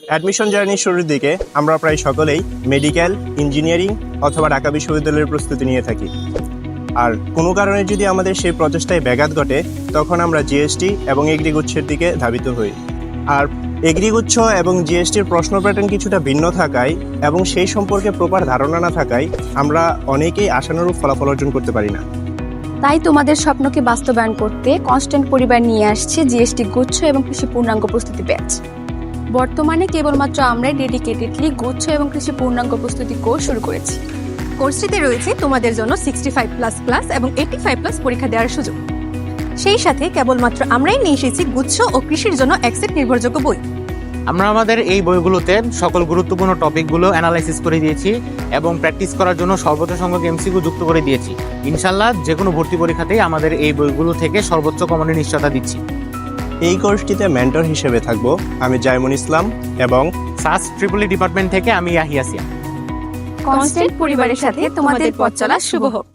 Admission জার্নির শুরুর দিকে আমরা প্রায় সকলেই মেডিকেল, ইঞ্জিনিয়ারিং অথবা ঢাকা বিশ্ববিদ্যালয়ের প্রস্তুতি নিয়ে থাকি। আর কোনো কারণে যদি আমাদের সেই প্রচেষ্টায় ব্যাঘাত ঘটে, তখন আমরা জিএসটি এবং এগ্রিগুচ্ছের দিকে ধাবিত হই। আর এগ্রিগুচ্ছ এবং জিএসটির প্রশ্ন প্যাটার্ন কিছুটা ভিন্ন থাকায় এবং সেই সম্পর্কে প্রপার ধারণা না থাকায় আমরা অনেকেই আশানুরূপ ফলাফল অর্জন করতে পারি না। তাই তোমাদের স্বপ্নকে বাস্তবায়ন করতে কনস্ট্যান্ট পরিবার নিয়ে আসছে জিএসটি গুচ্ছ এবং কৃষি পূর্ণাঙ্গ প্রস্তুতি ব্যাচ। বর্তমানে কেবলমাত্র আমরাই ডেডিকেটেডলি গুচ্ছ এবং কৃষি পূর্ণাঙ্গ প্রস্তুতি কোর্স শুরু করেছি। কোর্সটিতে রয়েছে তোমাদের জন্য 65+ ক্লাস এবং 85+ পরীক্ষা দেওয়ার সুযোগ। সেই সাথে কেবলমাত্র আমরাই নিয়ে এসেছি গুচ্ছ ও কৃষির জন্য এক্সেট নির্ভরযোগ্য বই। আমরা আমাদের এই বইগুলোতে সকল গুরুত্বপূর্ণ টপিকগুলো অ্যানালাইসিস করে দিয়েছি এবং প্র্যাকটিস করার জন্য সর্বোচ্চ সংখ্যক এমসিকিউ যুক্ত করে দিয়েছি। ইনশাল্লাহ যে কোনো ভর্তি পরীক্ষাতেই আমাদের এই বইগুলো থেকে সর্বোচ্চ কমনের নিশ্চয়তা দিচ্ছি। এই কোর্সটিতে মেন্টর হিসেবে থাকব আমি জাইমুন ইসলাম এবং সাস ট্রিপলি ডিপার্টমেন্ট থেকে আমি ইয়াহিয়া সিয়াম। কনস্ট্যান্ট পরিবারের সাথে তোমাদের পথ চলা শুভ হোক।